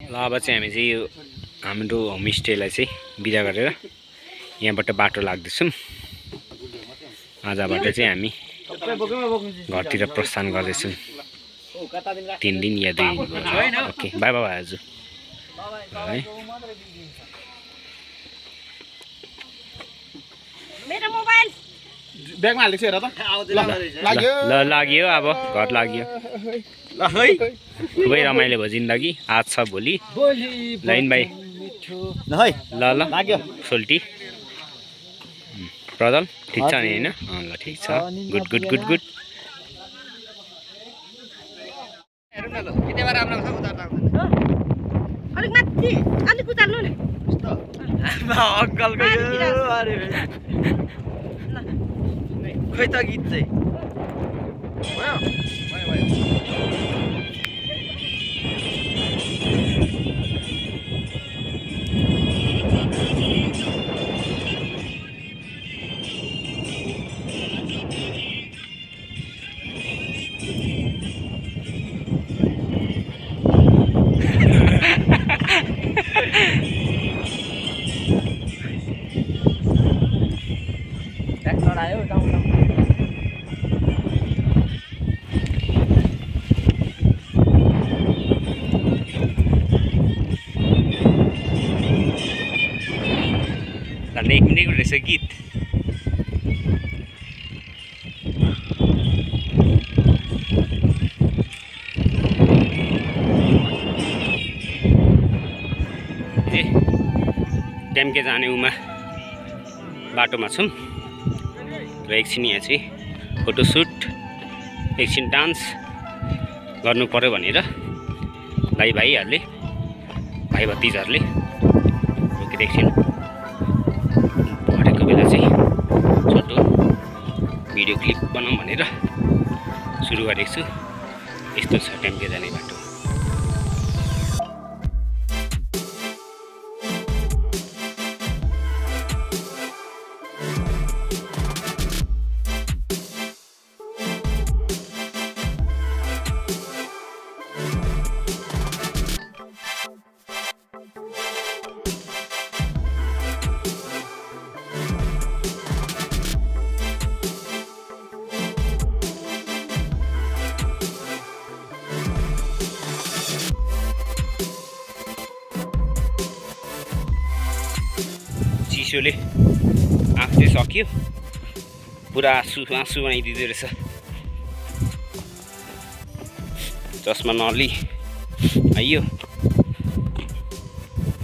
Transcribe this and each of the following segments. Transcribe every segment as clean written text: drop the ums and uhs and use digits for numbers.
ल अब चाहिँ हामी चाहिँ यो हाम्रो होमस्टेलाई चाहिँ बिदा गरेर यहाँबाट बाटो लाग्दैछौँ। आजबाट चाहिँ हामी घरतिर प्रस्थान गर्दैछौँ। 3 दिन या 2 दिन। ओके बाई बाई हजुर है। मेरो मोबाइल ब्यागमा हालेको हेर त लाग्यो ल लाग्यो अब घर लाग्यो ल है खुबै रमाइलो भयो जिन्दगी आज छ भोलि लाइन भाइ ल है ल ल लाग्यो सोल्टी प्रदल ठिक छ नि हैन ल ठिक छ गुड गुड गुड गुड हेरौँ न ल किन बार राम्रो छ उतार्दा अलिक माथि अलिक उतार्नु नि अक्कलको अरे खोइ त गीत चाहिँ भयो भयो भयो एक मिनट रहेछ गीत टेम्के जाने उमा बाटोमा छौँ र एकछिन यहाँ चाहिँ फोटोसुट एकछिन डान्स गर्नु पर्यो भनेर भाइ भतिजहरूले रोकेर एकछिन पढेको बेला चाहिँ छोटो भिडियो क्लिप बनाऊँ भनेर सुरु गरेको छु। यस्तो छ टेम्के जाने बाटो। चिसोले आँख चाहिँ सक्यो पुरा आँसु बनाइदिँदो रहेछ। चस्मा नली आइयो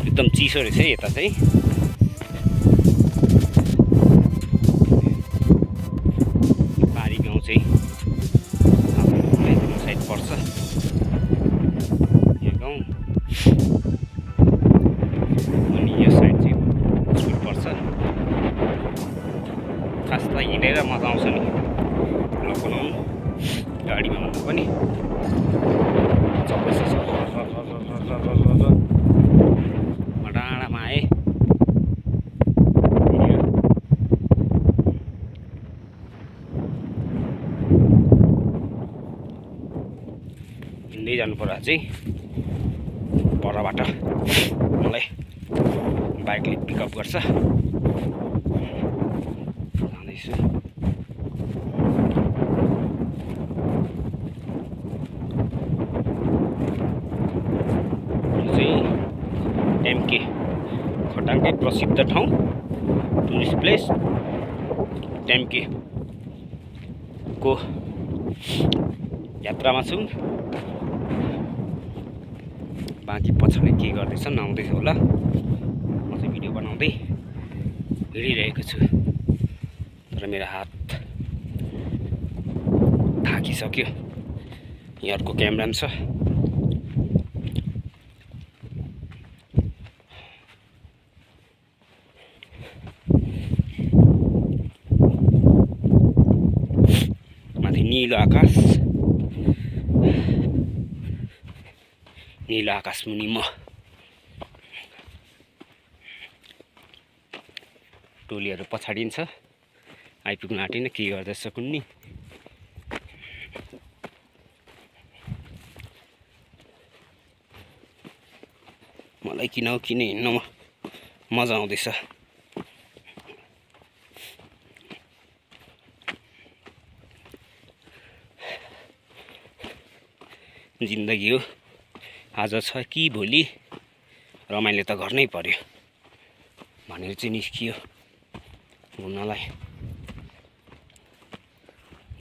एकदम चिसो रहेछ है यता चाहिँ। पारी गाउँ चाहिँ साइड पर्छ यो गाउँ अनि यो साइड चाहिँ स्कुल पर्छ। खासलाई हिँडेर मजा आउँछ नि नकुलाउनु गाडीमा भन्दा पनि डाँडामा आएँ हिँड्दै जानु पर्यो चाहिँ परबाट मलाई बाइकले पिकअप गर्छ जाँदैछु। टेम्के खटाङकै प्रसिद्ध ठाउँ टुरिस्ट प्लेस टेम्के को यात्रामा छौँ। बाँकी पछाडि के गर्दैछन् आउँदैछ होला। म चाहिँ भिडियो बनाउँदै हिँडिरहेको छु तर मेरो हात थाकिसक्यो। यहाँ अर्को क्यामेरा पनि छ। माथि नीलो आकाश मुनि म टोलीहरू पछाडिन्छ आइपुग्न आँटिन के गर्दैछ कुन्नी। मलाई किन हिँड्नमा मजा आउँदैछ। जिन्दगी हो, आज छ कि भोलि रमाइलो त गर्नै पर्यो भनेर चाहिँ निस्कियो घुम्नलाई।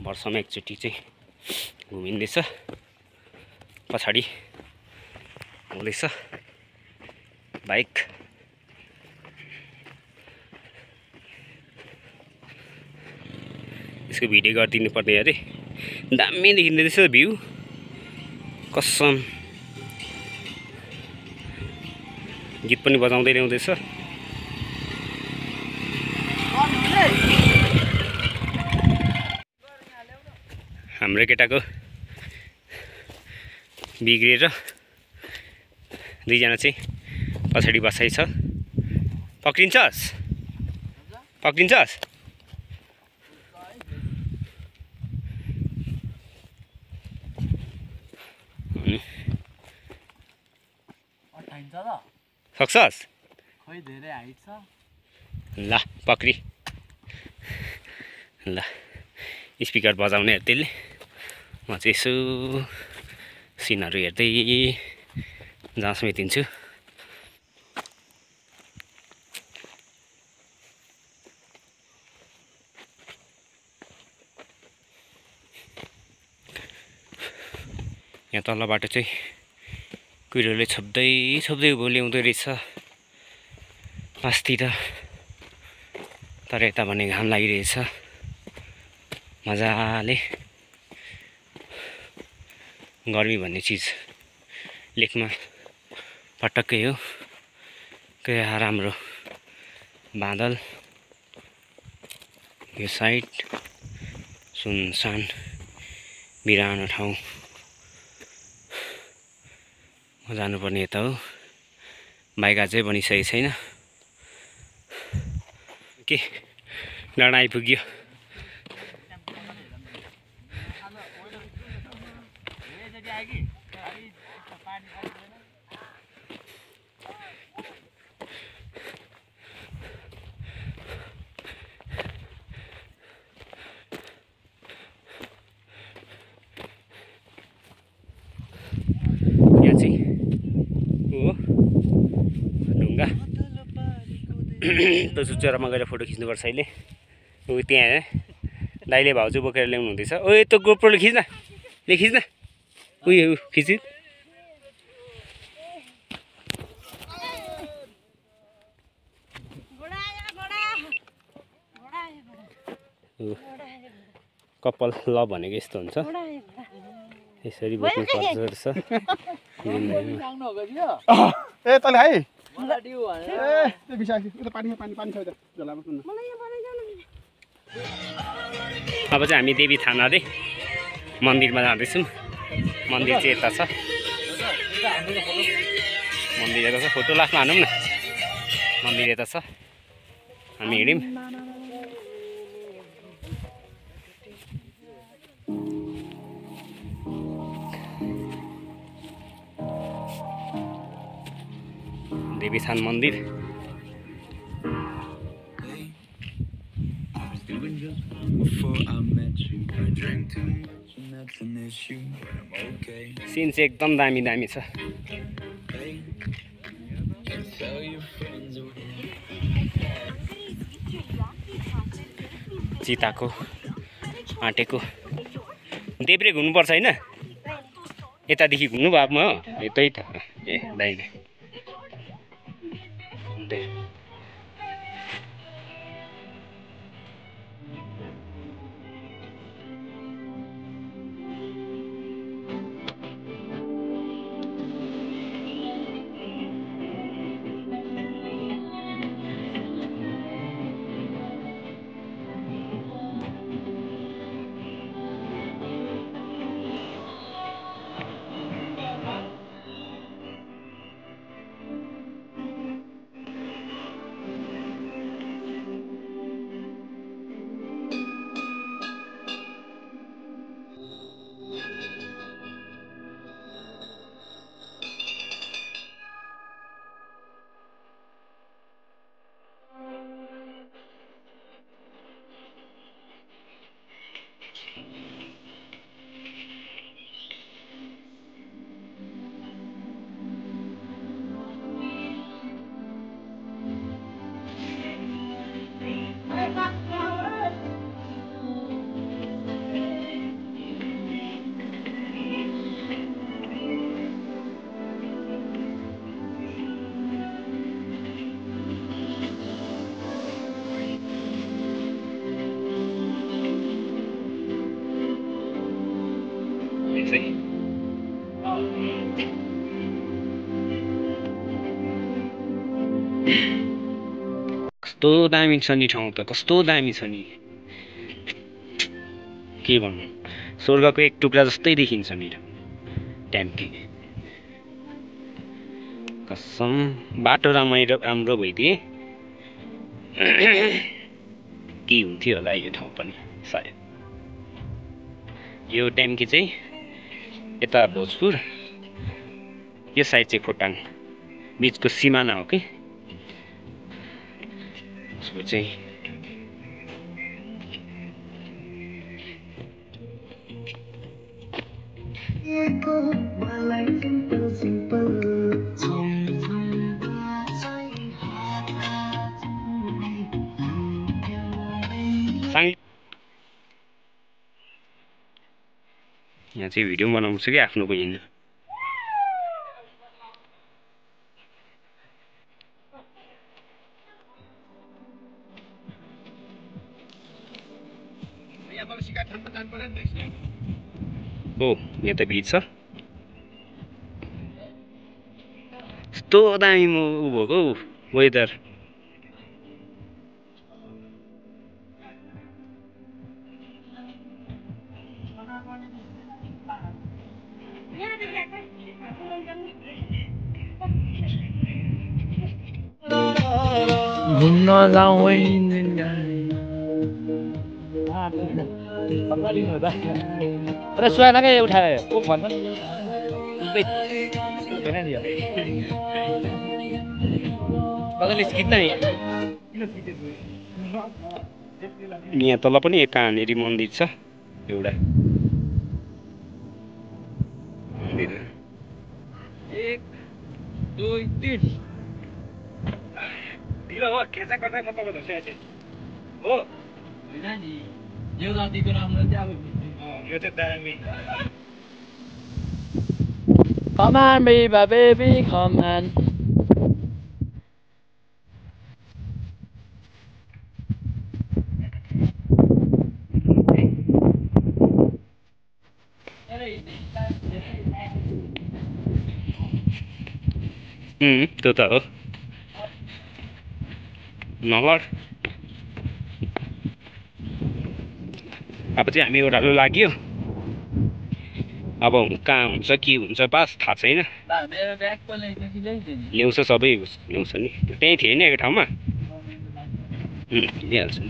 वर्षमा एकचोटि चाहिँ घुमिँदैछ। पछाडि आउँदैछ बाइक। यसको भिडियो गरिदिनु पर्ने अरे, दामी देखिँदैछ भ्यू कसम। गीत पनि बजाउँदै ल्याउँदैछ। हाम्रो केटाको बिग्रिएर दुईजना चाहिँ पछाडि बसाइ छ। पक्रिन्छस् पक्रिन्छस् सक्छस्? खै धेरै हाइट छ। ल पक्री। ल स्पिकर बजाउने त्यसले, म चाहिँ यसो सिनहरू हेर्दै जहाँ समेतिन्छु। यहाँ तल बाटो चाहिँ कुहिरोले छोप्दै छोप्दै उँभो ल्याउँदो रहेछ अस्ति त। तर यता भने घाम लागिरहेछ मजाले। गर्मी भन्ने चिज लेखमा पटक्कै हो। के राम्रो बादल, यो साइड सुनसान बिरानो ठाउँ। म जानुपर्ने यता हो। बाइक अझै बनिसकेको छैन। के डाँडा आइपुग्यो। यहाँ चाहिँ हो ढुङ्गा। त चुचरामा गएर फोटो खिच्नुपर्छ अहिले। ऊ त्यहाँ दाइले भाउजू बोकेर ल्याउनु हुँदैछ। ओ त्यो गोप्रोले खिच्न, ले खिच्न। उयो खिच्नु। कपाल लभ भनेको यस्तो हुन्छ, यसरी बोक्नु पर्छ रहेछ। ए तले है अब चाहिँ हामी देवी थाना रे मन्दिरमा जाँदैछौँ। मन्दिर चाहिँ यता छ। मन्दिर यता छ। फोटो लास्टमा हानौँ न। मन्दिर यता छ, हामी हिँड्यौँ। देवीथान मन्दिर। सिन चाहिँ एकदम दामी दामी छ। चिताको आँटेको देब्रे घुम्नुपर्छ होइन? यतादेखि घुम्नु भयो म यतै त। ए दाइले कस्तो दामी छ नि ठाउँ त, कस्तो दामी छ नि, के भन्नु। स्वर्गको एक टुक्रा जस्तै देखिन्छ नि ट्याम्की। कसम बाटो राम्रो भइदिए के हुन्थ्यो होला यो ठाउँ पनि सायद। यो ट्याम्की चाहिँ यता भोजपुर, यो साइड चाहिँ खोटाङ बिचको सिमाना हो कि। उसको चाहिँ यहाँ चाहिँ भिडियो बनाउँछु कि आफ्नो पनि होइन। हो यहाँ त बिच छ, यस्तो दामी उ भएको वेदर। घुम्न जाउँ सुहानाकै उठायो भन्छ यहाँ तल पनि एक कहाँनेरि मन्दिर छ एउटा। 1 2 3 ढिलो हो खेचा गर्दै म तपाईँ धर्छु चाहिँ हो नि यो जतिको राम्रो चाहिँ अब यो चाहिँ दामी। Come on, baby, come on. त्यो त हो नलड। अब चाहिँ हामी ओह्रालो लाग्यो, अब कहाँ हुन्छ के हुन्छ बास थाहा छैन। ल्याउँछ सबै ल्याउँछ नि, त्यहीँ थियो नि एक ठाउँमा ल्याइहाल्छ नि।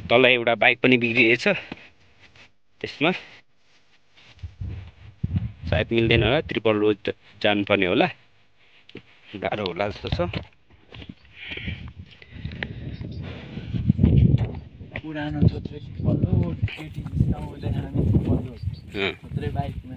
तल एउटा बाइक पनि बिग्रिएछ, त्यसमा सायद मिल्दैन होला, त्रिपल रोड जानुपर्ने होला, गाह्रो होला जस्तो छ। पुरानो बाइकमा